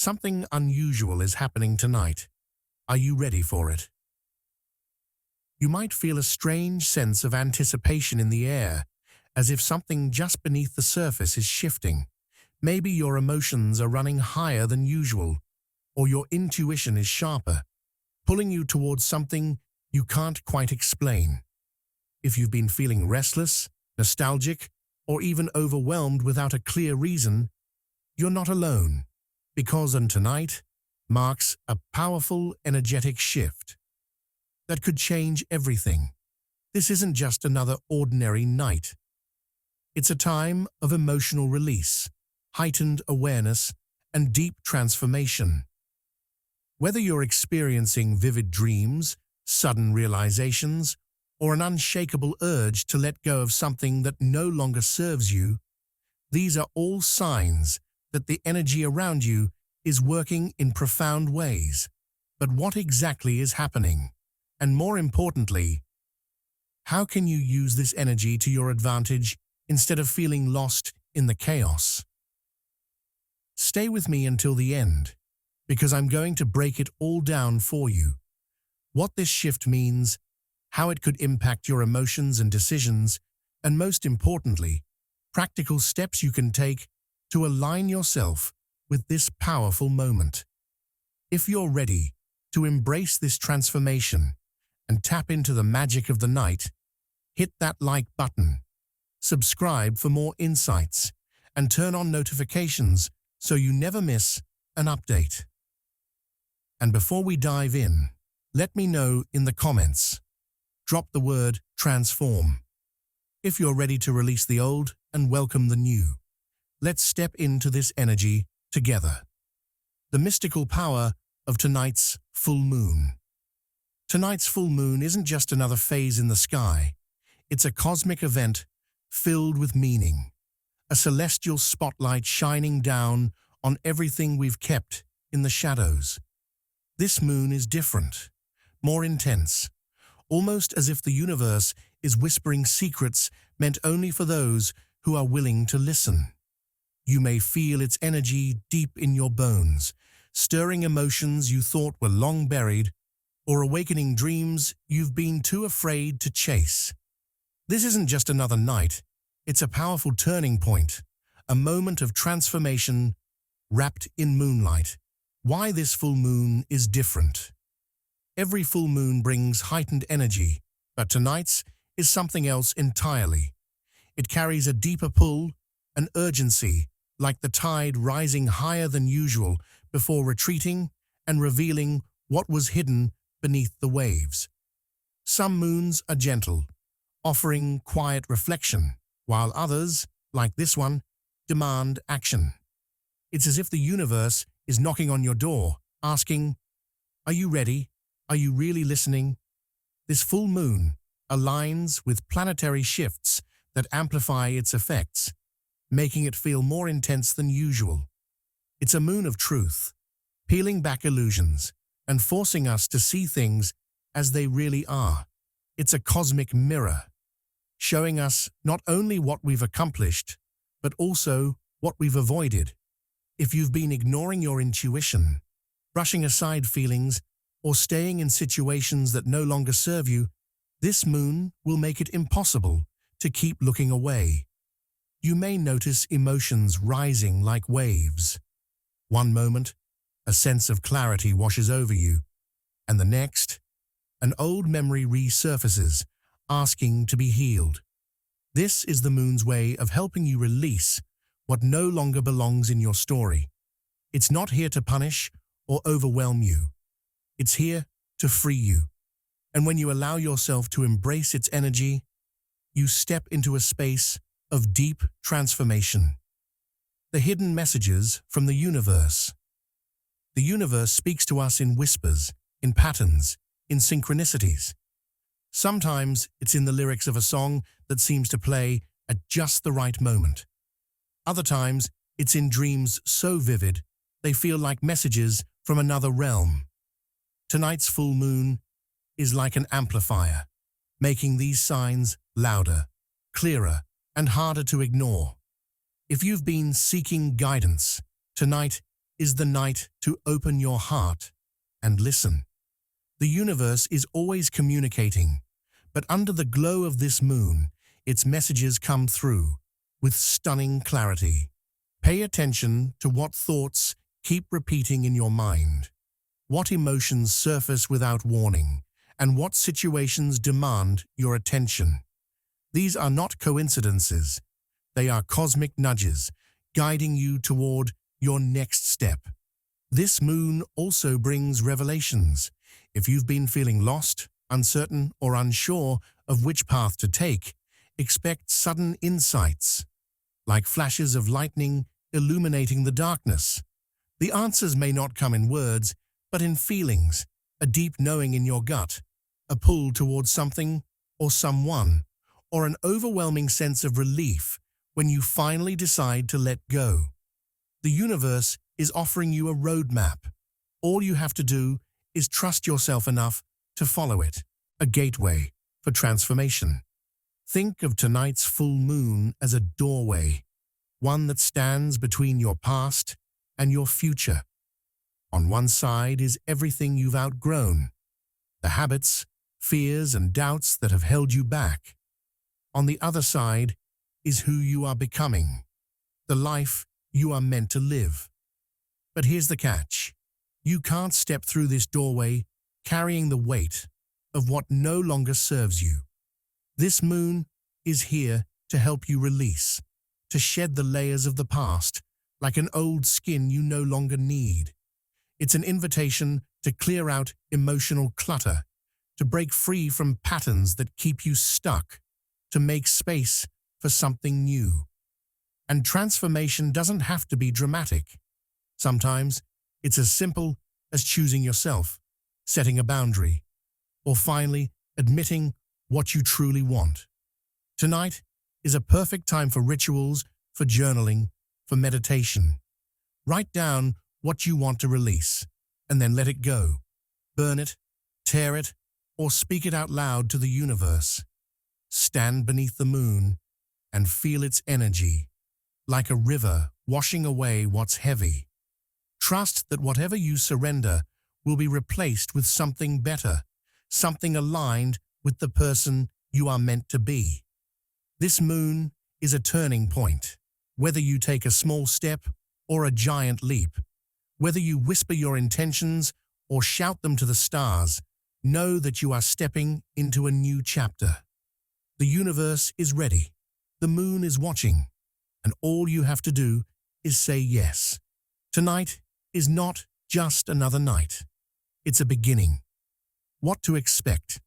Something unusual is happening tonight. Are you ready for it? You might feel a strange sense of anticipation in the air, as if something just beneath the surface is shifting. Maybe your emotions are running higher than usual, or your intuition is sharper, pulling you towards something you can't quite explain. If you've been feeling restless, nostalgic, or even overwhelmed without a clear reason, you're not alone, because tonight marks a powerful, energetic shift that could change everything. This isn't just another ordinary night. It's a time of emotional release, heightened awareness, and deep transformation. Whether you're experiencing vivid dreams, sudden realizations, or an unshakable urge to let go of something that no longer serves you, these are all signs that the energy around you is working in profound ways. But what exactly is happening? And more importantly, how can you use this energy to your advantage instead of feeling lost in the chaos? Stay with me until the end, because I'm going to break it all down for you. What this shift means, how it could impact your emotions and decisions, and most importantly, practical steps you can take to align yourself with this powerful moment. If you're ready to embrace this transformation and tap into the magic of the night, hit that like button, subscribe for more insights, and turn on notifications so you never miss an update. And before we dive in, let me know in the comments. Drop the word transform if you're ready to release the old and welcome the new. Let's step into this energy together. The mystical power of tonight's full moon. Tonight's full moon isn't just another phase in the sky. It's a cosmic event filled with meaning, a celestial spotlight shining down on everything we've kept in the shadows. This moon is different, more intense, almost as if the universe is whispering secrets meant only for those who are willing to listen. You may feel its energy deep in your bones, stirring emotions you thought were long buried, or awakening dreams you've been too afraid to chase. This isn't just another night, it's a powerful turning point, a moment of transformation wrapped in moonlight. Why this full moon is different. Every full moon brings heightened energy, but tonight's is something else entirely. It carries a deeper pull, an urgency, like the tide rising higher than usual before retreating and revealing what was hidden beneath the waves. Some moons are gentle, offering quiet reflection, while others, like this one, demand action. It's as if the universe is knocking on your door, asking, "Are you ready? Are you really listening?" This full moon aligns with planetary shifts that amplify its effects, making it feel more intense than usual. It's a moon of truth, peeling back illusions and forcing us to see things as they really are. It's a cosmic mirror, showing us not only what we've accomplished, but also what we've avoided. If you've been ignoring your intuition, brushing aside feelings, or staying in situations that no longer serve you, this moon will make it impossible to keep looking away. You may notice emotions rising like waves. One moment, a sense of clarity washes over you, and the next, an old memory resurfaces, asking to be healed. This is the moon's way of helping you release what no longer belongs in your story. It's not here to punish or overwhelm you. It's here to free you. And when you allow yourself to embrace its energy, you step into a space of deep transformation. The hidden messages from the universe. The universe speaks to us in whispers, in patterns, in synchronicities. Sometimes it's in the lyrics of a song that seems to play at just the right moment. Other times, it's in dreams so vivid, they feel like messages from another realm. Tonight's full moon is like an amplifier, making these signs louder, clearer, and harder to ignore. If you've been seeking guidance, tonight is the night to open your heart and listen. The universe is always communicating, but under the glow of this moon, its messages come through with stunning clarity. Pay attention to what thoughts keep repeating in your mind, what emotions surface without warning, and what situations demand your attention. These are not coincidences. They are cosmic nudges, guiding you toward your next step. This moon also brings revelations. If you've been feeling lost, uncertain, or unsure of which path to take, expect sudden insights, like flashes of lightning illuminating the darkness. The answers may not come in words, but in feelings, a deep knowing in your gut, a pull towards something or someone, or an overwhelming sense of relief when you finally decide to let go. The universe is offering you a roadmap. All you have to do is trust yourself enough to follow it, a gateway for transformation. Think of tonight's full moon as a doorway, one that stands between your past and your future. On one side is everything you've outgrown, the habits, fears, and doubts that have held you back. On the other side is who you are becoming, the life you are meant to live. But here's the catch. You can't step through this doorway carrying the weight of what no longer serves you. This moon is here to help you release, to shed the layers of the past like an old skin you no longer need. It's an invitation to clear out emotional clutter, to break free from patterns that keep you stuck, to make space for something new. And transformation doesn't have to be dramatic. Sometimes it's as simple as choosing yourself, setting a boundary, or finally admitting what you truly want. Tonight is a perfect time for rituals, for journaling, for meditation. Write down what you want to release, and then let it go. Burn it, tear it, or speak it out loud to the universe. Stand beneath the moon and feel its energy, like a river washing away what's heavy. Trust that whatever you surrender will be replaced with something better, something aligned with the person you are meant to be. This moon is a turning point. Whether you take a small step or a giant leap, whether you whisper your intentions or shout them to the stars, know that you are stepping into a new chapter. The universe is ready. The moon is watching. And all you have to do is say yes. Tonight is not just another night. It's a beginning. What to expect?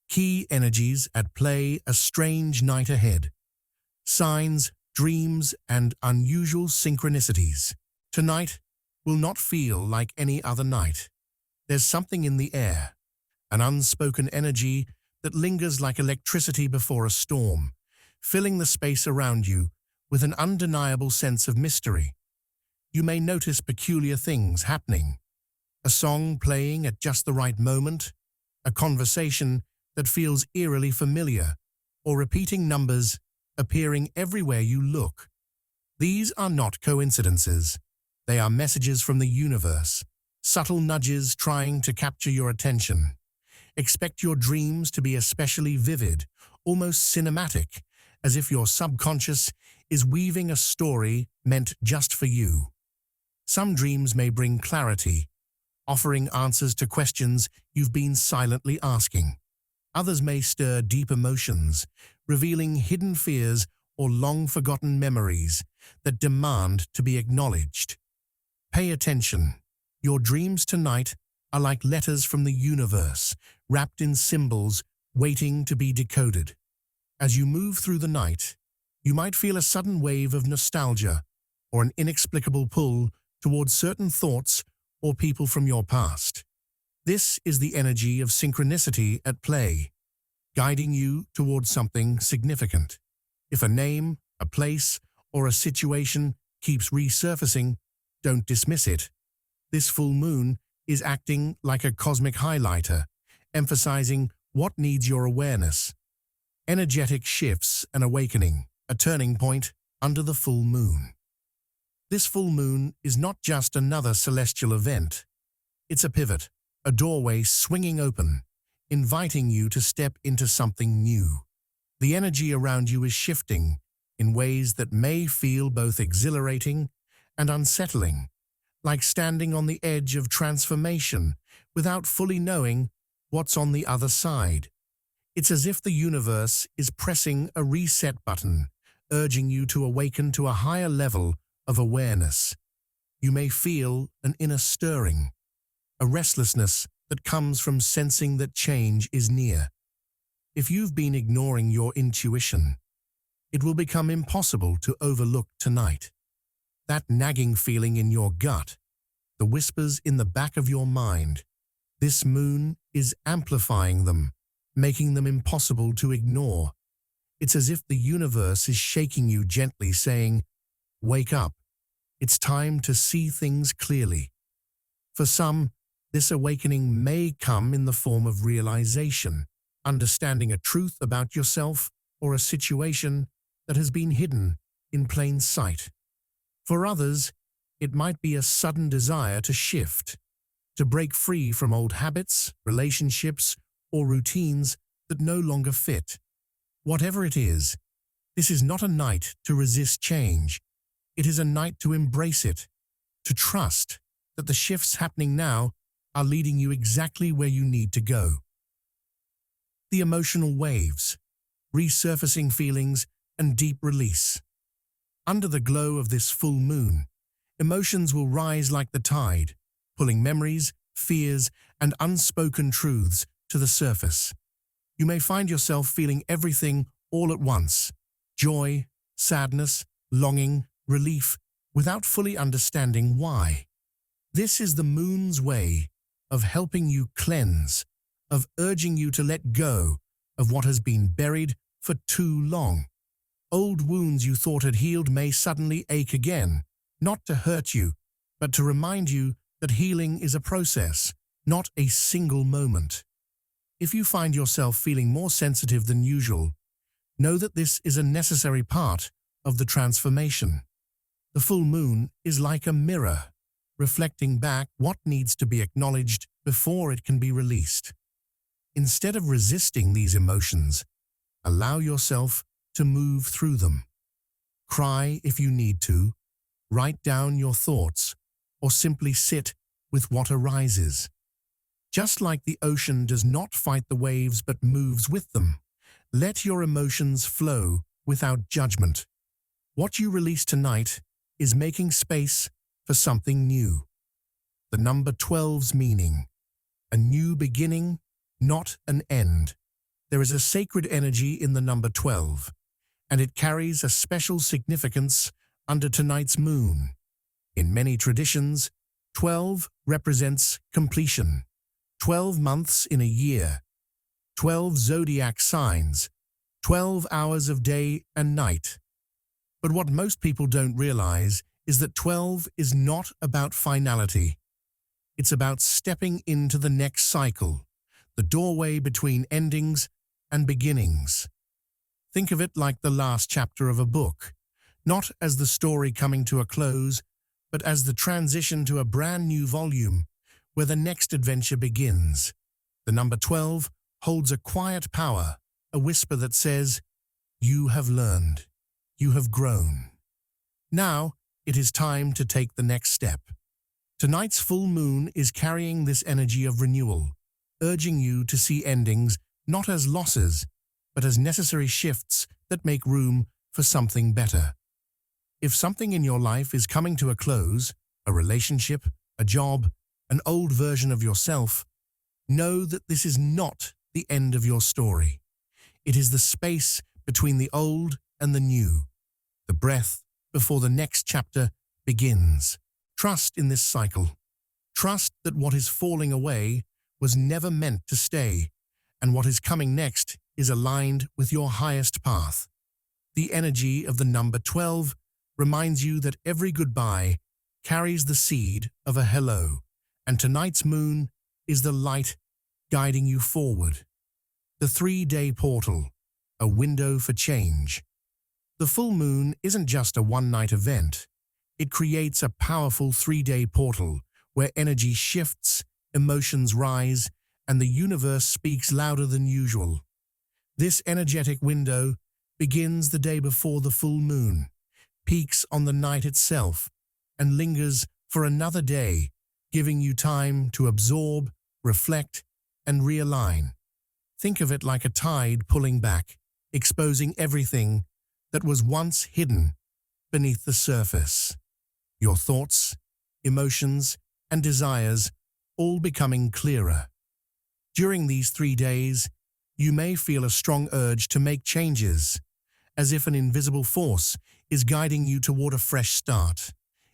Key energies at play, a strange night ahead. Signs, dreams, and unusual synchronicities. Tonight will not feel like any other night. There's something in the air, an unspoken energy that lingers like electricity before a storm, filling the space around you with an undeniable sense of mystery. You may notice peculiar things happening. A song playing at just the right moment, a conversation that feels eerily familiar, or repeating numbers appearing everywhere you look. These are not coincidences. They are messages from the universe, subtle nudges trying to capture your attention. Expect your dreams to be especially vivid, almost cinematic, as if your subconscious is weaving a story meant just for you. Some dreams may bring clarity, offering answers to questions you've been silently asking. Others may stir deep emotions, revealing hidden fears or long-forgotten memories that demand to be acknowledged. Pay attention. Your dreams tonight are like letters from the universe, wrapped in symbols waiting to be decoded. As you move through the night, you might feel a sudden wave of nostalgia or an inexplicable pull towards certain thoughts or people from your past. This is the energy of synchronicity at play, guiding you towards something significant. If a name, a place, or a situation keeps resurfacing, don't dismiss it. This full moon is acting like a cosmic highlighter, emphasizing what needs your awareness. Energetic shifts and awakening, a turning point under the full moon. This full moon is not just another celestial event. It's a pivot, a doorway swinging open, inviting you to step into something new. The energy around you is shifting in ways that may feel both exhilarating and unsettling, like standing on the edge of transformation without fully knowing what's on the other side. It's as if the universe is pressing a reset button, urging you to awaken to a higher level of awareness. You may feel an inner stirring, a restlessness that comes from sensing that change is near. If you've been ignoring your intuition, it will become impossible to overlook tonight. That nagging feeling in your gut, the whispers in the back of your mind, this moon is amplifying them, making them impossible to ignore. It's as if the universe is shaking you gently, saying, "Wake up. It's time to see things clearly." For some, this awakening may come in the form of realization, understanding a truth about yourself or a situation that has been hidden in plain sight. For others, it might be a sudden desire to shift, to break free from old habits, relationships, or routines that no longer fit. Whatever it is, this is not a night to resist change. It is a night to embrace it, to trust that the shifts happening now are leading you exactly where you need to go. The emotional waves, resurfacing feelings, and deep release. Under the glow of this full moon, emotions will rise like the tide, pulling memories, fears, and unspoken truths to the surface. You may find yourself feeling everything all at once: joy, sadness, longing, relief, without fully understanding why. This is the moon's way of helping you cleanse, of urging you to let go of what has been buried for too long. Old wounds you thought had healed may suddenly ache again, not to hurt you, but to remind you that healing is a process, not a single moment. If you find yourself feeling more sensitive than usual, know that this is a necessary part of the transformation. The full moon is like a mirror, reflecting back what needs to be acknowledged before it can be released. Instead of resisting these emotions, allow yourself to move through them. Cry if you need to, write down your thoughts, or simply sit with what arises. Just like the ocean does not fight the waves but moves with them, let your emotions flow without judgment. What you release tonight is making space for something new. The number 12's meaning: a new beginning, not an end. There is a sacred energy in the number 12, and it carries a special significance under tonight's moon. In many traditions, 12 represents completion, 12 months in a year, 12 zodiac signs, 12 hours of day and night. But what most people don't realize is that 12 is not about finality. It's about stepping into the next cycle, the doorway between endings and beginnings. Think of it like the last chapter of a book, not as the story coming to a close, but as the transition to a brand new volume where the next adventure begins. The number 12 holds a quiet power, a whisper that says, "You have learned. You have grown. Now it is time to take the next step." Tonight's full moon is carrying this energy of renewal, urging you to see endings not as losses, but as necessary shifts that make room for something better. If something in your life is coming to a close, a relationship, a job, an old version of yourself, know that this is not the end of your story. It is the space between the old and the new, the breath before the next chapter begins. Trust in this cycle. Trust that what is falling away was never meant to stay, and what is coming next is aligned with your highest path. The energy of the number 12 reminds you that every goodbye carries the seed of a hello, and tonight's moon is the light guiding you forward. The 3-day portal, a window for change. The full moon isn't just a one-night event. It creates a powerful 3-day portal where energy shifts, emotions rise, and the universe speaks louder than usual. This energetic window begins the day before the full moon, peaks on the night itself, and lingers for another day, giving you time to absorb, reflect, and realign. Think of it like a tide pulling back, exposing everything that was once hidden beneath the surface. Your thoughts, emotions, and desires all becoming clearer. During these 3 days, you may feel a strong urge to make changes, as if an invisible force is guiding you toward a fresh start.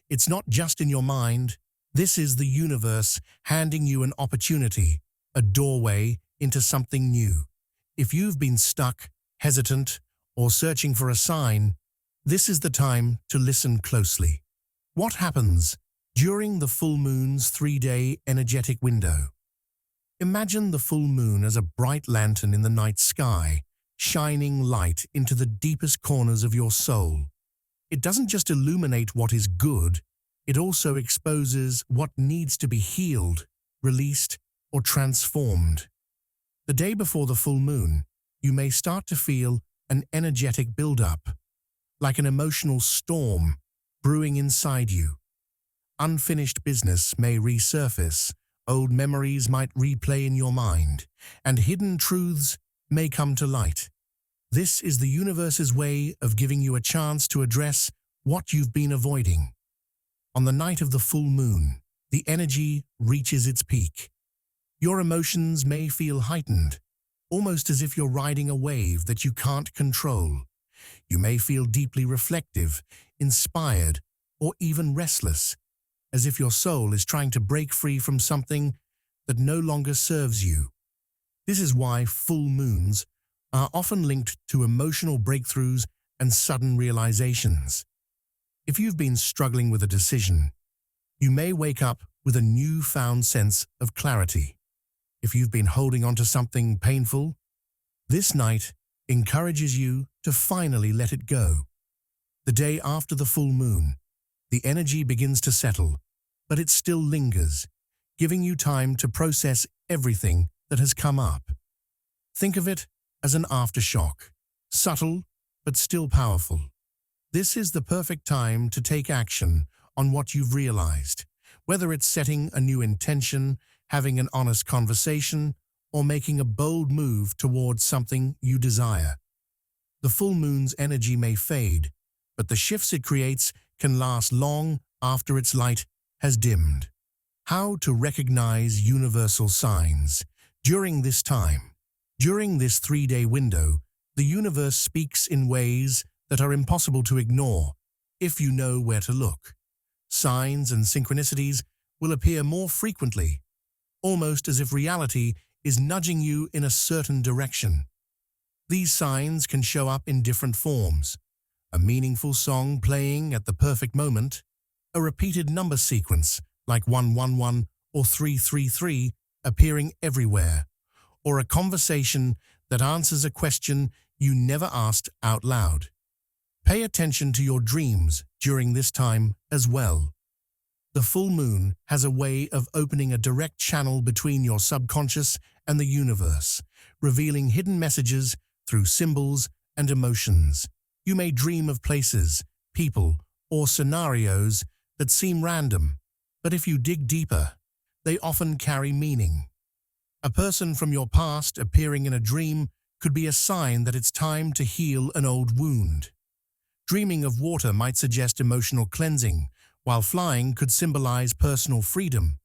It's not just in your mind. This is the universe handing you an opportunity, a doorway into something new. If you've been stuck, hesitant, or searching for a sign, this is the time to listen closely. What happens during the full moon's 3-day energetic window? Imagine the full moon as a bright lantern in the night sky, shining light into the deepest corners of your soul. It doesn't just illuminate what is good, it also exposes what needs to be healed, released, or transformed. The day before the full moon, you may start to feel an energetic build-up, like an emotional storm brewing inside you. Unfinished business may resurface, old memories might replay in your mind, and hidden truths may come to light. This is the universe's way of giving you a chance to address what you've been avoiding. On the night of the full moon, the energy reaches its peak. Your emotions may feel heightened, almost as if you're riding a wave that you can't control. You may feel deeply reflective, inspired, or even restless, as if your soul is trying to break free from something that no longer serves you. This is why full moons are often linked to emotional breakthroughs and sudden realizations. If you've been struggling with a decision, you may wake up with a newfound sense of clarity. If you've been holding on to something painful, this night encourages you to finally let it go. The day after the full moon, the energy begins to settle, but it still lingers, giving you time to process everything that has come up. Think of it as an aftershock, subtle but still powerful. This is the perfect time to take action on what you've realized, whether it's setting a new intention, having an honest conversation, or making a bold move towards something you desire. The full moon's energy may fade, but the shifts it creates can last long after its light has dimmed. How to recognize universal signs during this time? During this 3-day window, the universe speaks in ways that are impossible to ignore if you know where to look. Signs and synchronicities will appear more frequently, almost as if reality is nudging you in a certain direction. These signs can show up in different forms: a meaningful song playing at the perfect moment, a repeated number sequence like 111 or 333 appearing everywhere, or a conversation that answers a question you never asked out loud. Pay attention to your dreams during this time as well. The full moon has a way of opening a direct channel between your subconscious and the universe, revealing hidden messages through symbols and emotions. You may dream of places, people, or scenarios that seem random, but if you dig deeper, they often carry meaning. A person from your past appearing in a dream could be a sign that it's time to heal an old wound. Dreaming of water might suggest emotional cleansing, while flying could symbolize personal freedom.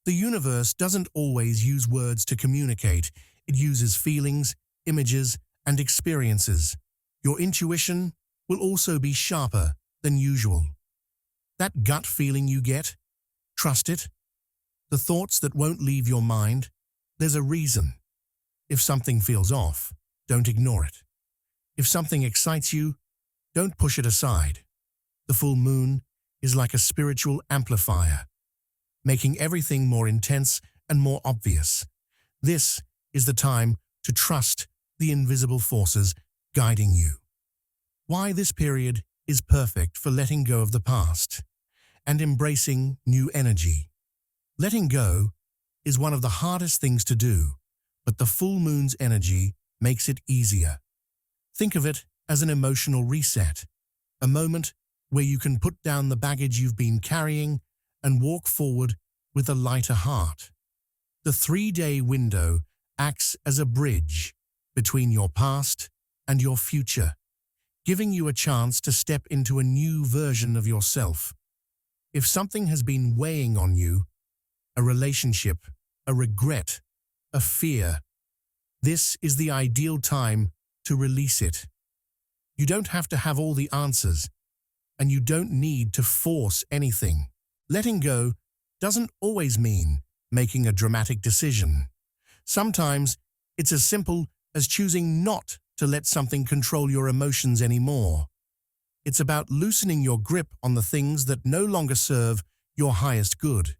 The universe doesn't always use words to communicate. It uses feelings, images, and experiences. Your intuition will also be sharper than usual. That gut feeling you get, trust it. The thoughts that won't leave your mind, there's a reason. If something feels off, don't ignore it. If something excites you, don't push it aside. The full moon is like a spiritual amplifier, making everything more intense and more obvious. This is the time to trust the invisible forces guiding you. Why this period is perfect for letting go of the past. and embracing new energy. Letting go is one of the hardest things to do, but the full moon's energy makes it easier. Think of it as an emotional reset, a moment where you can put down the baggage you've been carrying and walk forward with a lighter heart. The 3-day window acts as a bridge between your past and your future, giving you a chance to step into a new version of yourself. If something has been weighing on you, a relationship, a regret, a fear, this is the ideal time to release it. You don't have to have all the answers, and you don't need to force anything. Letting go doesn't always mean making a dramatic decision. Sometimes it's as simple as choosing not to let something control your emotions anymore. It's about loosening your grip on the things that no longer serve your highest good.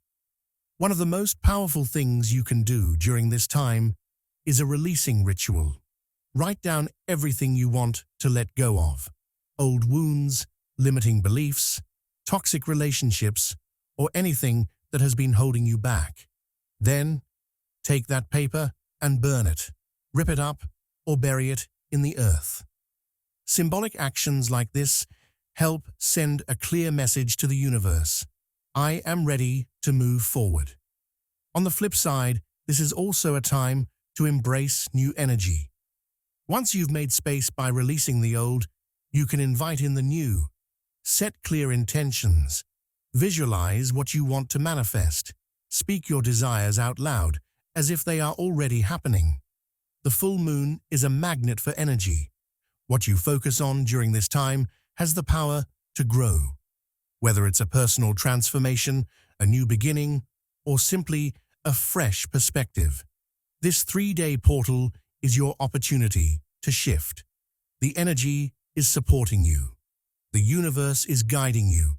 One of the most powerful things you can do during this time is a releasing ritual. Write down everything you want to let go of. Old wounds, limiting beliefs, toxic relationships, or anything that has been holding you back. Then, take that paper and burn it. Rip it up or bury it in the earth. Symbolic actions like this help send a clear message to the universe. I am ready to move forward. On the flip side, this is also a time to embrace new energy. Once you've made space by releasing the old, you can invite in the new. Set clear intentions. Visualize what you want to manifest. Speak your desires out loud, as if they are already happening. The full moon is a magnet for energy. What you focus on during this time has the power to grow. Whether it's a personal transformation, a new beginning, or simply a fresh perspective. This 3-day portal is your opportunity to shift. The energy is supporting you. The universe is guiding you.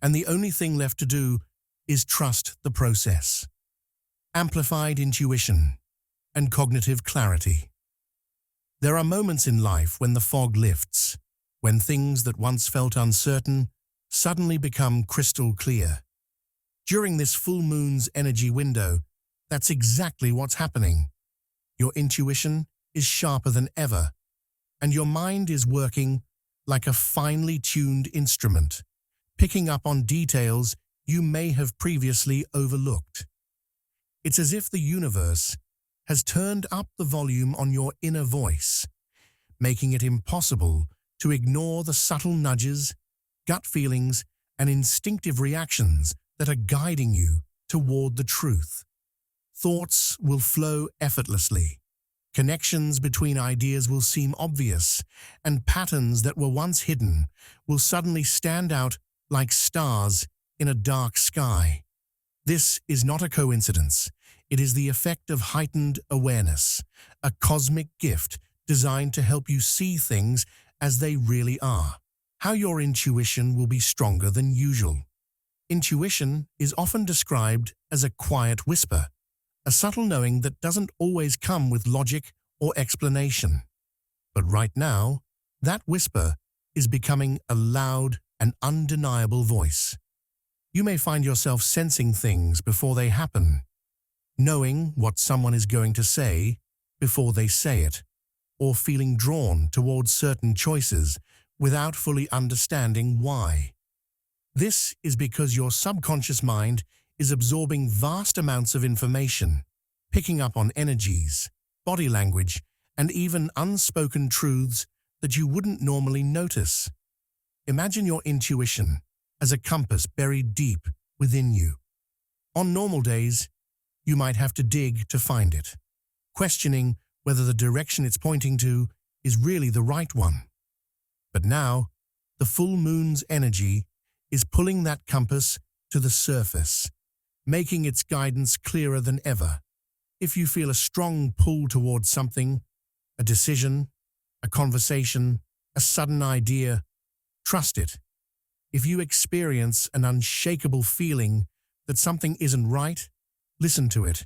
And the only thing left to do is trust the process. Amplified intuition and cognitive clarity. There are moments in life when the fog lifts, when things that once felt uncertain suddenly become crystal clear. During this full moon's energy window, that's exactly what's happening. Your intuition is sharper than ever, and your mind is working like a finely tuned instrument, picking up on details you may have previously overlooked. It's as if the universe has turned up the volume on your inner voice, making it impossible to ignore the subtle nudges, gut feelings, and instinctive reactions that are guiding you toward the truth. Thoughts will flow effortlessly. Connections between ideas will seem obvious, and patterns that were once hidden will suddenly stand out like stars in a dark sky. This is not a coincidence. It is the effect of heightened awareness, a cosmic gift designed to help you see things as they really are. How your intuition will be stronger than usual. Intuition is often described as a quiet whisper, a subtle knowing that doesn't always come with logic or explanation. But right now, that whisper is becoming a loud and undeniable voice. You may find yourself sensing things before they happen, knowing what someone is going to say before they say it, or feeling drawn towards certain choices without fully understanding why. This is because your subconscious mind is absorbing vast amounts of information, picking up on energies, body language, and even unspoken truths that you wouldn't normally notice. Imagine your intuition as a compass buried deep within you. On normal days, you might have to dig to find it, questioning whether the direction it's pointing to is really the right one. But now, the full moon's energy is pulling that compass to the surface, making its guidance clearer than ever. If you feel a strong pull towards something, a decision, a conversation, a sudden idea, trust it. If you experience an unshakable feeling that something isn't right, listen to it.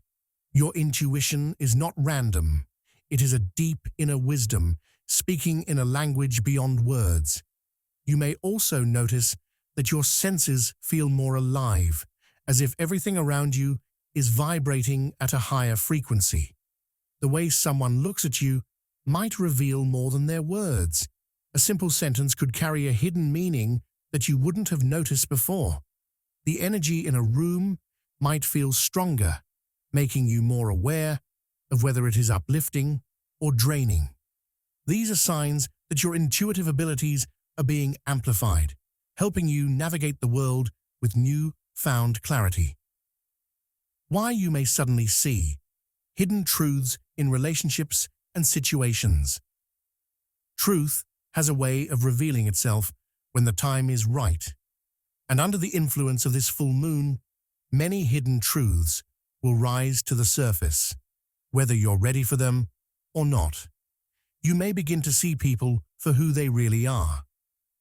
Your intuition is not random. It is a deep inner wisdom, speaking in a language beyond words. You may also notice that your senses feel more alive, as if everything around you is vibrating at a higher frequency. The way someone looks at you might reveal more than their words. A simple sentence could carry a hidden meaning that you wouldn't have noticed before. The energy in a room might feel stronger, making you more aware of whether it is uplifting or draining. These are signs that your intuitive abilities are being amplified, helping you navigate the world with new-found clarity. Why you may suddenly see hidden truths in relationships and situations. Truth has a way of revealing itself when the time is right, and under the influence of this full moon, many hidden truths will rise to the surface, whether you're ready for them or not. You may begin to see people for who they really are,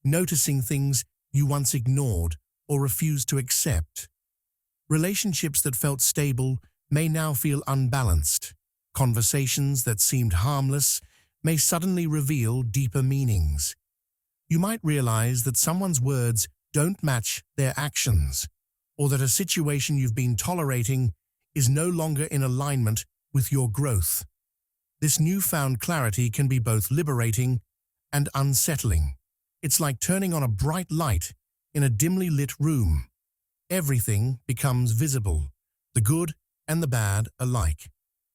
noticing things you once ignored or refused to accept. Relationships that felt stable may now feel unbalanced. Conversations that seemed harmless may suddenly reveal deeper meanings. You might realize that someone's words don't match their actions, or that a situation you've been tolerating is no longer in alignment with your growth. This newfound clarity can be both liberating and unsettling. It's like turning on a bright light in a dimly lit room. Everything becomes visible, the good and the bad alike.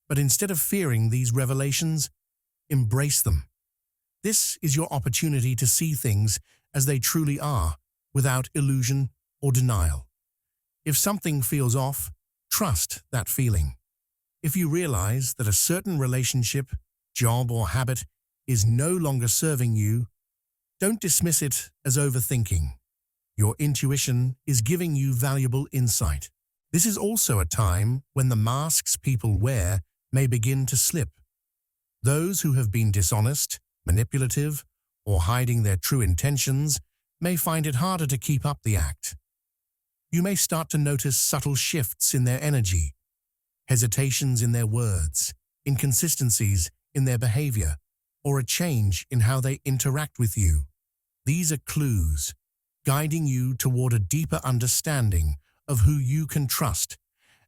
But instead of fearing these revelations, embrace them. This is your opportunity to see things as they truly are, without illusion or denial. If something feels off, trust that feeling. If you realize that a certain relationship, job, or habit is no longer serving you, don't dismiss it as overthinking. Your intuition is giving you valuable insight. This is also a time when the masks people wear may begin to slip. Those who have been dishonest, manipulative, or hiding their true intentions may find it harder to keep up the act. You may start to notice subtle shifts in their energy, hesitations in their words, inconsistencies in their behavior, or a change in how they interact with you. These are clues, guiding you toward a deeper understanding of who you can trust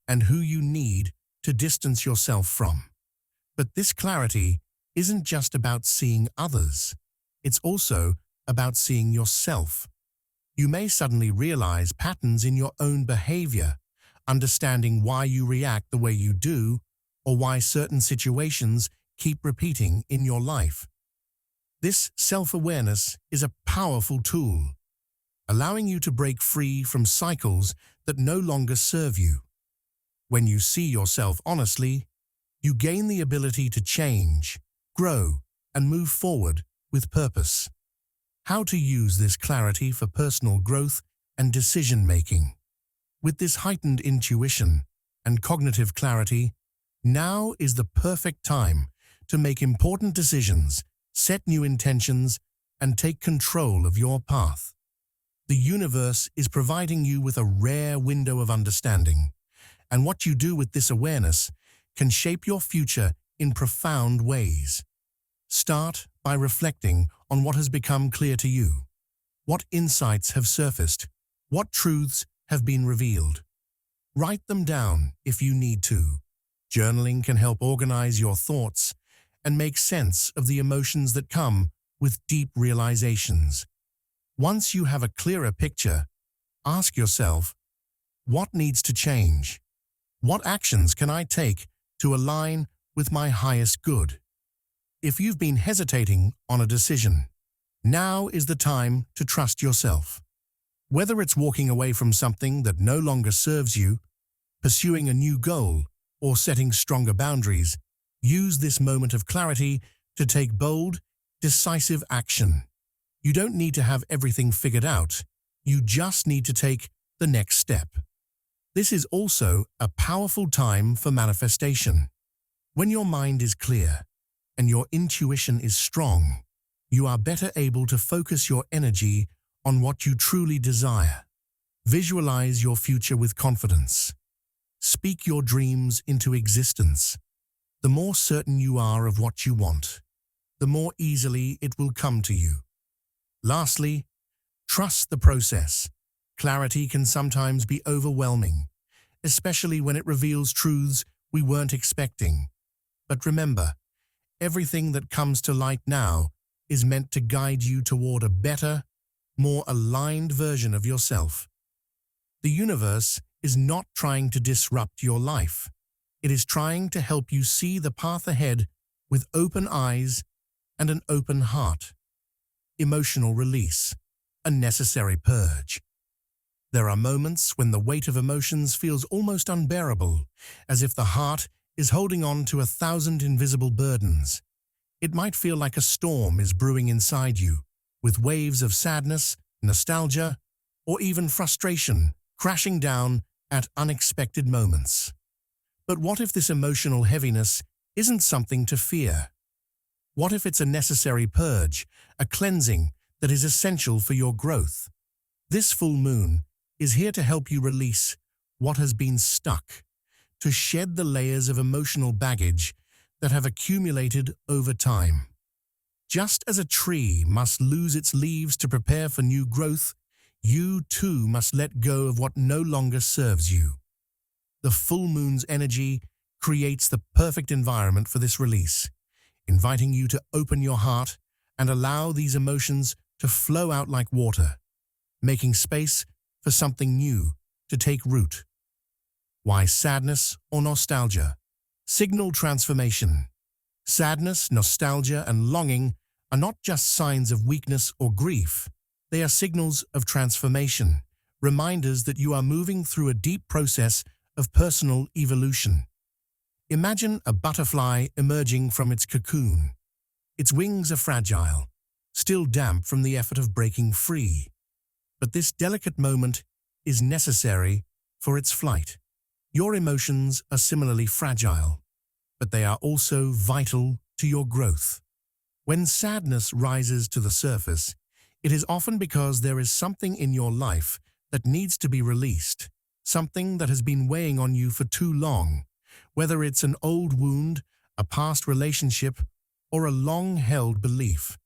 and who you need to distance yourself from. But this clarity isn't just about seeing others. It's also about seeing yourself. You may suddenly realize patterns in your own behavior, understanding why you react the way you do, or why certain situations keep repeating in your life. This self-awareness is a powerful tool, allowing you to break free from cycles that no longer serve you. When you see yourself honestly, you gain the ability to change, grow, and move forward with purpose. How to use this clarity for personal growth and decision-making. With this heightened intuition and cognitive clarity, now is the perfect time to make important decisions, set new intentions, and take control of your path. The universe is providing you with a rare window of understanding, and what you do with this awareness can shape your future in profound ways. Start by reflecting on what has become clear to you. What insights have surfaced? What truths have been revealed? Write them down if you need to. Journaling can help organize your thoughts and make sense of the emotions that come with deep realizations. Once you have a clearer picture, ask yourself, what needs to change? What actions can I take to align with my highest good? If you've been hesitating on a decision, now is the time to trust yourself. Whether it's walking away from something that no longer serves you, pursuing a new goal, or setting stronger boundaries, use this moment of clarity to take bold, decisive action. You don't need to have everything figured out. You just need to take the next step. This is also a powerful time for manifestation. When your mind is clear and your intuition is strong, you are better able to focus your energy on what you truly desire. Visualize your future with confidence. Speak your dreams into existence. The more certain you are of what you want, the more easily it will come to you. Lastly, trust the process. Clarity can sometimes be overwhelming, especially when it reveals truths we weren't expecting. But remember, everything that comes to light now is meant to guide you toward a better, more aligned version of yourself. The universe is not trying to disrupt your life. It is trying to help you see the path ahead with open eyes and an open heart. Emotional release, a necessary purge. There are moments when the weight of emotions feels almost unbearable, as if the heart is holding on to 1,000 invisible burdens. It might feel like a storm is brewing inside you, with waves of sadness, nostalgia, or even frustration crashing down at unexpected moments. But what if this emotional heaviness isn't something to fear? What if it's a necessary purge, a cleansing that is essential for your growth? This full moon is here to help you release what has been stuck, to shed the layers of emotional baggage that have accumulated over time. Just as a tree must lose its leaves to prepare for new growth, you too must let go of what no longer serves you. The full moon's energy creates the perfect environment for this release, inviting you to open your heart and allow these emotions to flow out like water, making space for something new to take root. Why sadness or nostalgia? Signal transformation. Sadness, nostalgia, and longing are not just signs of weakness or grief. They are signals of transformation, reminders that you are moving through a deep process of personal evolution. Imagine a butterfly emerging from its cocoon. Its wings are fragile, still damp from the effort of breaking free. But this delicate moment is necessary for its flight. Your emotions are similarly fragile, but they are also vital to your growth. When sadness rises to the surface, it is often because there is something in your life that needs to be released, something that has been weighing on you for too long, whether it's an old wound, a past relationship, or a long-held belief.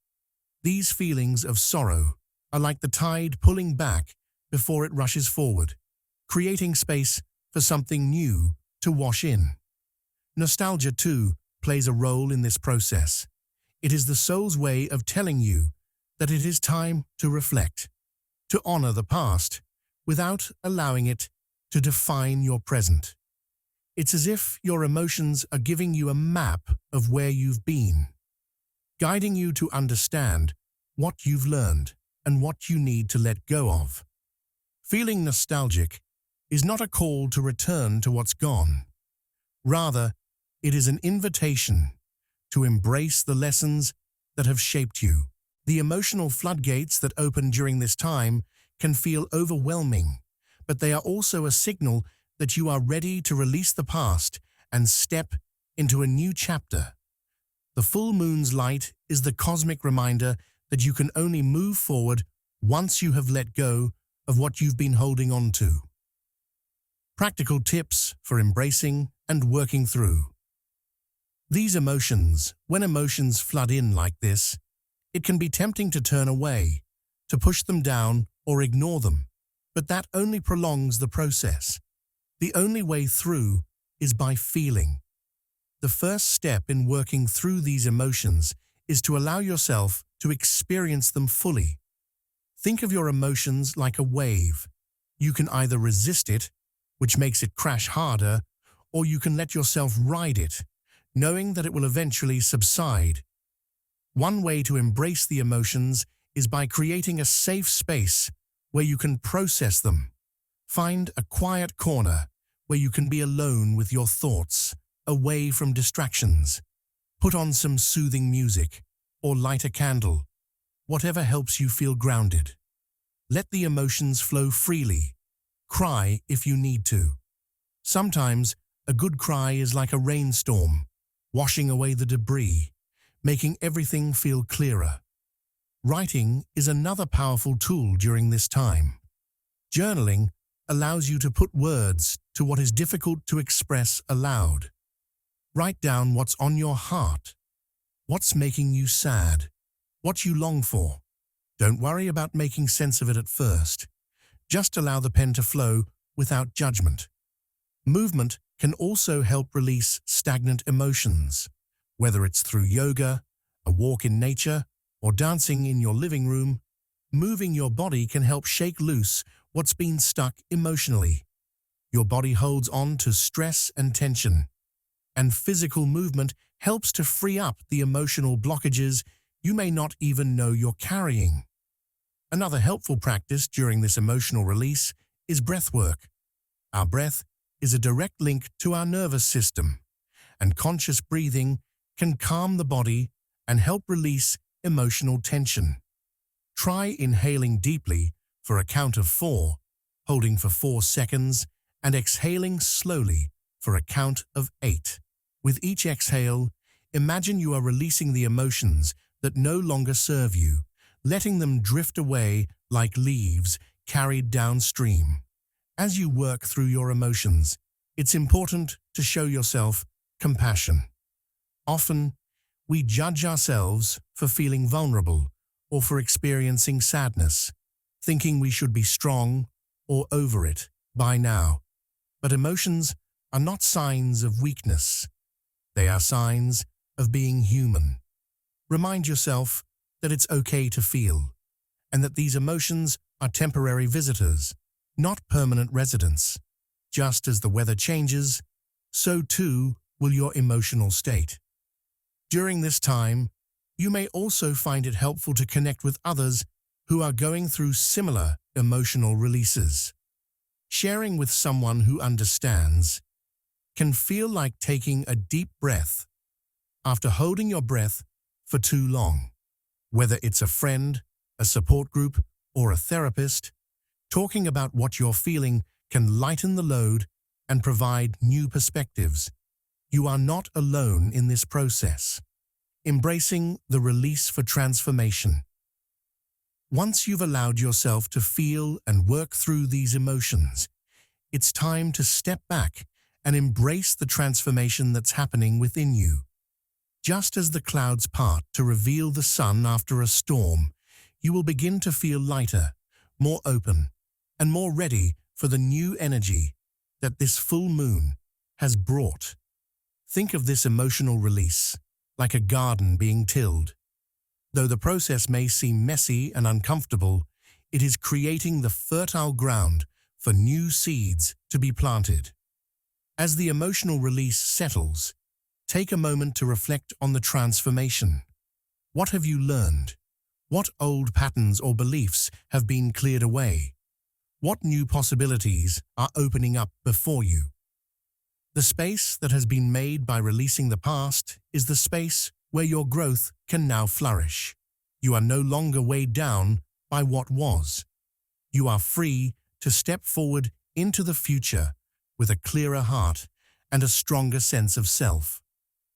These feelings of sorrow are like the tide pulling back before it rushes forward, creating space for something new to wash in. Nostalgia, too, plays a role in this process. It is the soul's way of telling you that it is time to reflect, to honor the past, without allowing it to define your present. It's as if your emotions are giving you a map of where you've been, guiding you to understand what you've learned and what you need to let go of. Feeling nostalgic is not a call to return to what's gone. Rather, it is an invitation to embrace the lessons that have shaped you. The emotional floodgates that open during this time can feel overwhelming, but they are also a signal that you are ready to release the past and step into a new chapter. The full moon's light is the cosmic reminder that you can only move forward once you have let go of what you've been holding on to. Practical tips for embracing and working through. These emotions, when emotions flood in like this, it can be tempting to turn away, to push them down or ignore them, but that only prolongs the process. The only way through is by feeling. The first step in working through these emotions is to allow yourself to experience them fully. Think of your emotions like a wave. You can either resist it, which makes it crash harder, or you can let yourself ride it, knowing that it will eventually subside. One way to embrace the emotions is by creating a safe space where you can process them. Find a quiet corner where you can be alone with your thoughts, away from distractions. Put on some soothing music or light a candle, whatever helps you feel grounded. Let the emotions flow freely. Cry if you need to. Sometimes a good cry is like a rainstorm, washing away the debris, making everything feel clearer. Writing is another powerful tool during this time. Journaling allows you to put words to what is difficult to express aloud. Write down what's on your heart, what's making you sad, what you long for. Don't worry about making sense of it at first. Just allow the pen to flow without judgment. Movement can also help release stagnant emotions, whether it's through yoga, a walk in nature, or dancing in your living room. Moving your body can help shake loose what's been stuck emotionally. Your body holds on to stress and tension, and physical movement helps to free up the emotional blockages you may not even know you're carrying. Another helpful practice during this emotional release is breath work. Our breath is a direct link to our nervous system, and conscious breathing can calm the body and help release emotional tension. Try inhaling deeply for a count of 4, holding for 4 seconds, and exhaling slowly for a count of 8. With each exhale, imagine you are releasing the emotions that no longer serve you, letting them drift away like leaves carried downstream. As you work through your emotions, it's important to show yourself compassion. Often, we judge ourselves for feeling vulnerable or for experiencing sadness, thinking we should be strong or over it by now. But emotions are not signs of weakness. They are signs of being human. Remind yourself that it's okay to feel, and that these emotions are temporary visitors, not permanent residents. Just as the weather changes, so too will your emotional state. During this time, you may also find it helpful to connect with others who are going through similar emotional releases. Sharing with someone who understands can feel like taking a deep breath after holding your breath for too long. Whether it's a friend, a support group, or a therapist, talking about what you're feeling can lighten the load and provide new perspectives. You are not alone in this process. Embracing the release for transformation. Once you've allowed yourself to feel and work through these emotions, it's time to step back and embrace the transformation that's happening within you. Just as the clouds part to reveal the sun after a storm, you will begin to feel lighter, more open, and more ready for the new energy that this full moon has brought. Think of this emotional release like a garden being tilled. Though the process may seem messy and uncomfortable, it is creating the fertile ground for new seeds to be planted. As the emotional release settles, take a moment to reflect on the transformation. What have you learned? What old patterns or beliefs have been cleared away? What new possibilities are opening up before you? The space that has been made by releasing the past is the space where your growth can now flourish. You are no longer weighed down by what was. You are free to step forward into the future with a clearer heart and a stronger sense of self.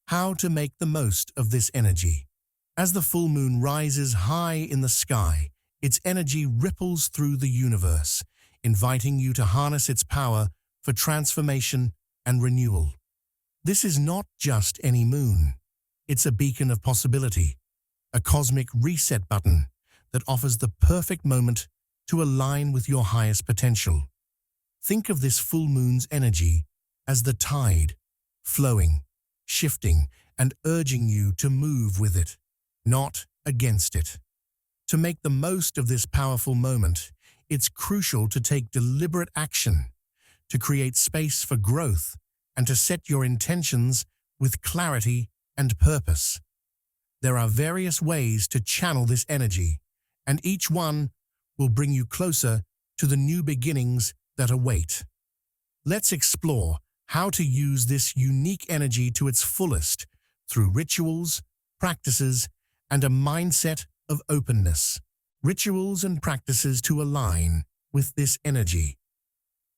How to make the most of this energy? As the full moon rises high in the sky, its energy ripples through the universe, inviting you to harness its power for transformation and renewal. This is not just any moon. It's a beacon of possibility, a cosmic reset button that offers the perfect moment to align with your highest potential. Think of this full moon's energy as the tide, flowing, shifting, and urging you to move with it, not against it. To make the most of this powerful moment, it's crucial to take deliberate action, to create space for growth, and to set your intentions with clarity and purpose. There are various ways to channel this energy, and each one will bring you closer to the new beginnings that await. Let's explore how to use this unique energy to its fullest through rituals, practices, and a mindset of openness. Rituals and practices to align with this energy.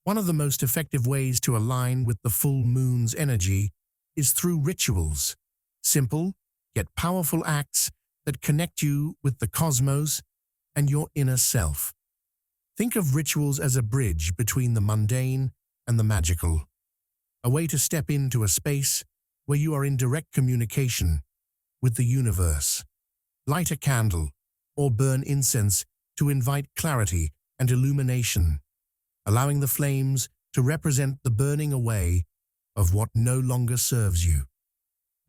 One of the most effective ways to align with the full moon's energy is through rituals. Simple, yet powerful acts that connect you with the cosmos and your inner self. Think of rituals as a bridge between the mundane and the magical, a way to step into a space where you are in direct communication with the universe. Light a candle or burn incense to invite clarity and illumination, allowing the flames to represent the burning away of what no longer serves you.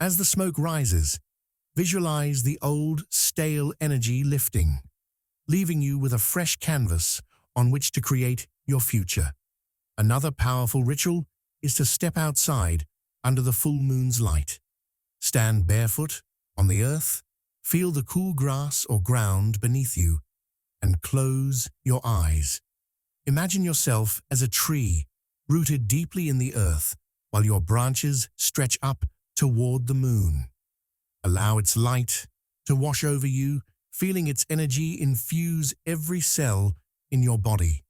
As the smoke rises, visualize the old, stale energy lifting, leaving you with a fresh canvas on which to create your future. Another powerful ritual is to step outside under the full moon's light. Stand barefoot on the earth, feel the cool grass or ground beneath you, and close your eyes. Imagine yourself as a tree rooted deeply in the earth while your branches stretch up toward the moon. Allow its light to wash over you, feeling its energy infuse every cell in your body.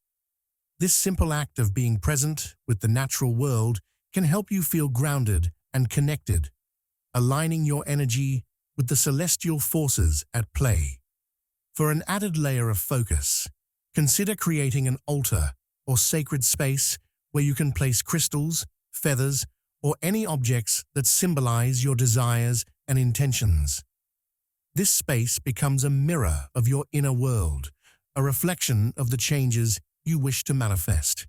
This simple act of being present with the natural world can help you feel grounded and connected, aligning your energy with the celestial forces at play. For an added layer of focus, consider creating an altar or sacred space where you can place crystals, feathers, or any objects that symbolize your desires and intentions. This space becomes a mirror of your inner world, a reflection of the changes you wish to manifest.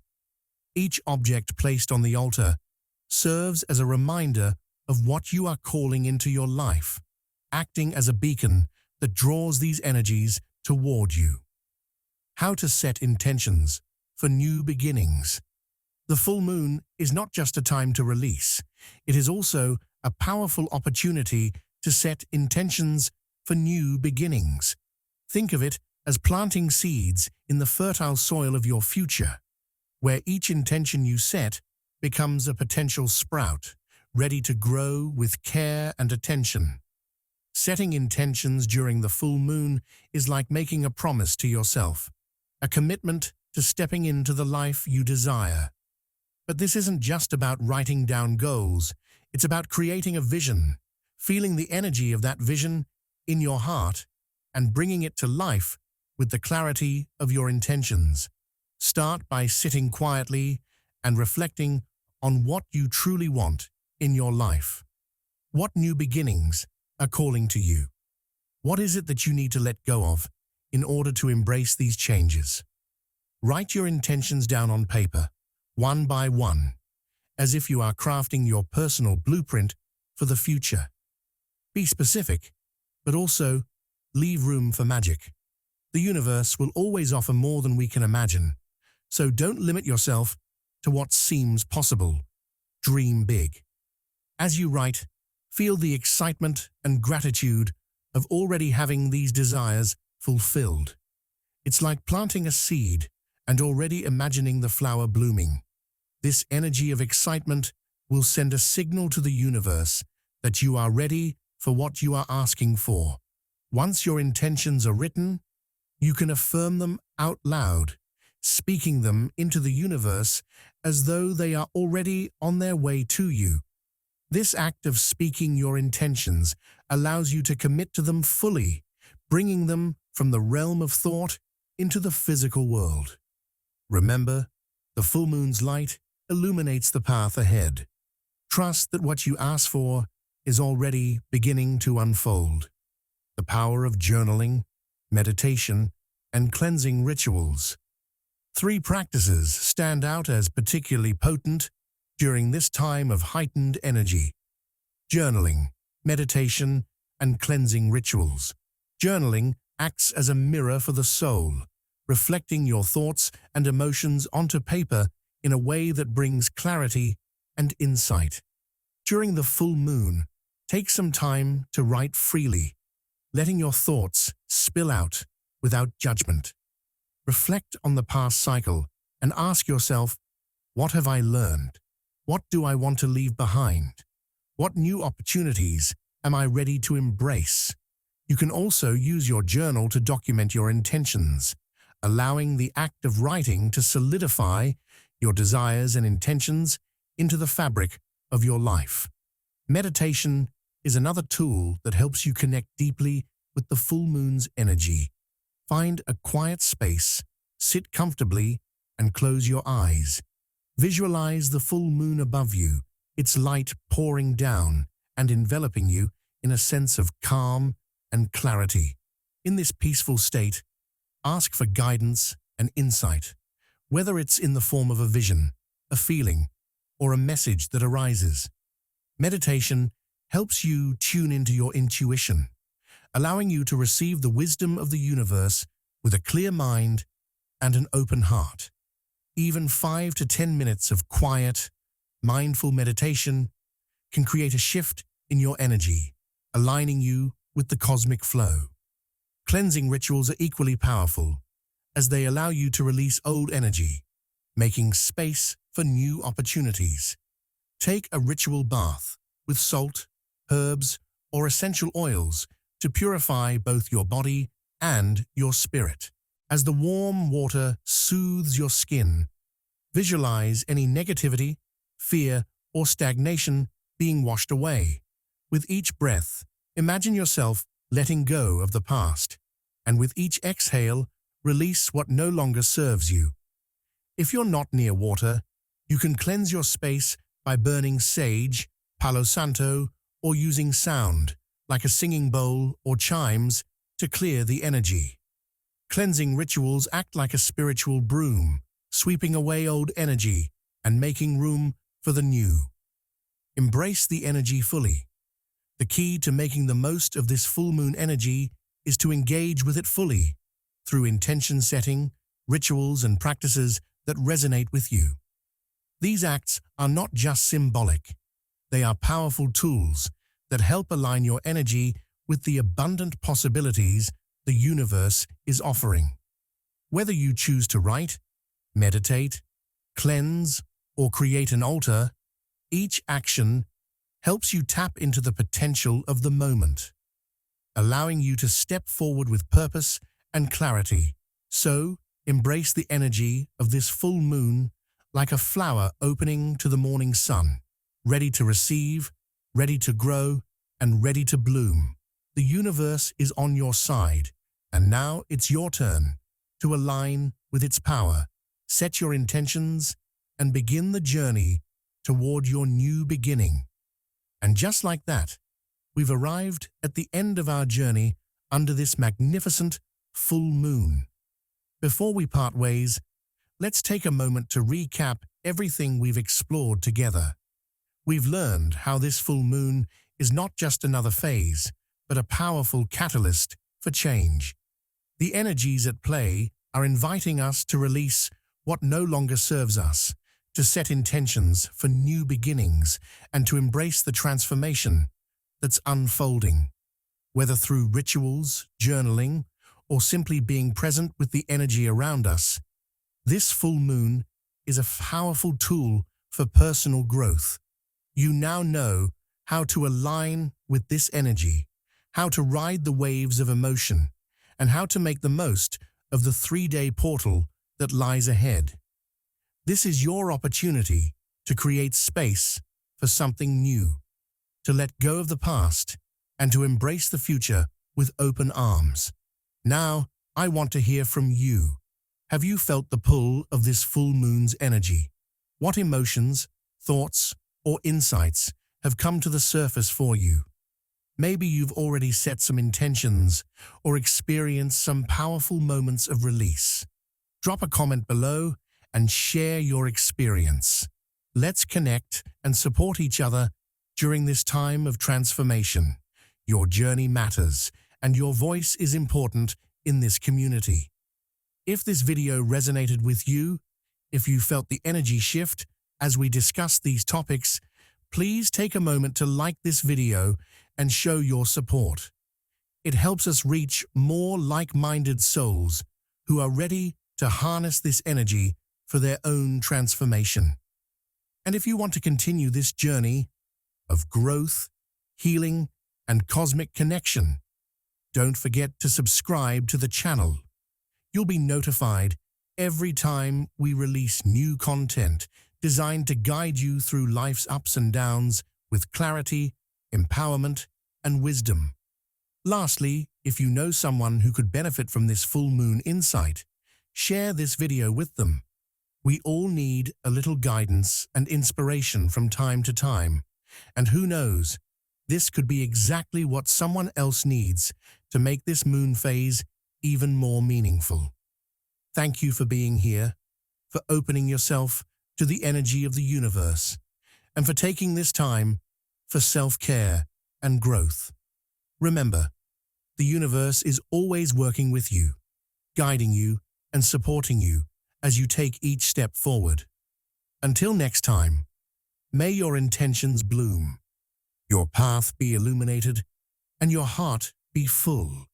Each object placed on the altar serves as a reminder of what you are calling into your life, acting as a beacon that draws these energies toward you. How to set intentions for new beginnings. The full moon is not just a time to release, it is also a powerful opportunity to set intentions for new beginnings. Think of it as planting seeds in the fertile soil of your future, where each intention you set becomes a potential sprout, ready to grow with care and attention. Setting intentions during the full moon is like making a promise to yourself, a commitment to stepping into the life you desire. But this isn't just about writing down goals, it's about creating a vision, feeling the energy of that vision in your heart, and bringing it to life with the clarity of your intentions. Start by sitting quietly and reflecting on what you truly want in your life. What new beginnings are calling to you? What is it that you need to let go of in order to embrace these changes? Write your intentions down on paper, one by one, as if you are crafting your personal blueprint for the future. Be specific, but also leave room for magic. The universe will always offer more than we can imagine, so don't limit yourself to what seems possible. Dream big. As you write, feel the excitement and gratitude of already having these desires fulfilled. It's like planting a seed and already imagining the flower blooming. This energy of excitement will send a signal to the universe that you are ready for what you are asking for. Once your intentions are written, you can affirm them out loud, speaking them into the universe as though they are already on their way to you. This act of speaking your intentions allows you to commit to them fully, bringing them from the realm of thought into the physical world. Remember, the full moon's light illuminates the path ahead. Trust that what you ask for is already beginning to unfold. The power of journaling, meditation, and cleansing rituals. 3 practices stand out as particularly potent during this time of heightened energy. Journaling, meditation, and cleansing rituals. Journaling acts as a mirror for the soul, reflecting your thoughts and emotions onto paper in a way that brings clarity and insight. During the full moon, take some time to write freely, letting your thoughts spill out without judgment. Reflect on the past cycle and ask yourself, what have I learned? What do I want to leave behind? What new opportunities am I ready to embrace? You can also use your journal to document your intentions, allowing the act of writing to solidify your desires and intentions into the fabric of your life. Meditation is another tool that helps you connect deeply with the full moon's energy. Find a quiet space, sit comfortably, and close your eyes. Visualize the full moon above you, its light pouring down and enveloping you in a sense of calm and clarity. In this peaceful state, ask for guidance and insight, whether it's in the form of a vision, a feeling, or a message that arises. Meditation helps you tune into your intuition, allowing you to receive the wisdom of the universe with a clear mind and an open heart. Even 5 to 10 minutes of quiet, mindful meditation can create a shift in your energy, aligning you with the cosmic flow. Cleansing rituals are equally powerful, as they allow you to release old energy, making space for new opportunities. Take a ritual bath with salt, herbs, or essential oils to purify both your body and your spirit. As the warm water soothes your skin, visualize any negativity, fear, or stagnation being washed away. With each breath, imagine yourself letting go of the past, and with each exhale, release what no longer serves you. If you're not near water, you can cleanse your space by burning sage, palo santo, or using sound, like a singing bowl or chimes, to clear the energy. Cleansing rituals act like a spiritual broom, sweeping away old energy and making room for the new. Embrace the energy fully. The key to making the most of this full moon energy is to engage with it fully, through intention setting, rituals, and practices that resonate with you. These acts are not just symbolic. They are powerful tools that help align your energy with the abundant possibilities the universe is offering. Whether you choose to write, meditate, cleanse, or create an altar, each action helps you tap into the potential of the moment, allowing you to step forward with purpose and clarity. So, embrace the energy of this full moon like a flower opening to the morning sun, ready to receive, ready to grow, and ready to bloom. The universe is on your side, and now it's your turn to align with its power. Set your intentions and begin the journey toward your new beginning. And just like that, we've arrived at the end of our journey under this magnificent full moon. Before we part ways, let's take a moment to recap everything we've explored together. We've learned how this full moon is not just another phase, but a powerful catalyst for change. The energies at play are inviting us to release what no longer serves us, to set intentions for new beginnings, and to embrace the transformation that's unfolding. Whether through rituals, journaling, or simply being present with the energy around us, this full moon is a powerful tool for personal growth. You now know how to align with this energy, how to ride the waves of emotion, and how to make the most of the 3-day portal that lies ahead. This is your opportunity to create space for something new, to let go of the past, and to embrace the future with open arms. Now, I want to hear from you. Have you felt the pull of this full moon's energy? What emotions, thoughts, or insights have come to the surface for you? Maybe you've already set some intentions or experienced some powerful moments of release. Drop a comment below and share your experience. Let's connect and support each other during this time of transformation. Your journey matters, and your voice is important in this community. If this video resonated with you, if you felt the energy shift as we discussed these topics, please take a moment to like this video and show your support. It helps us reach more like-minded souls who are ready to harness this energy for their own transformation. And if you want to continue this journey of growth, healing, and cosmic connection, don't forget to subscribe to the channel. You'll be notified every time we release new content designed to guide you through life's ups and downs with clarity, empowerment, and wisdom. Lastly, if you know someone who could benefit from this full moon insight, share this video with them. We all need a little guidance and inspiration from time to time, and who knows, this could be exactly what someone else needs to make this moon phase even more meaningful. Thank you for being here, for opening yourself to the energy of the universe, and for taking this time for self-care and growth. Remember, the universe is always working with you, guiding you and supporting you as you take each step forward. Until next time, may your intentions bloom, your path be illuminated, and your heart be full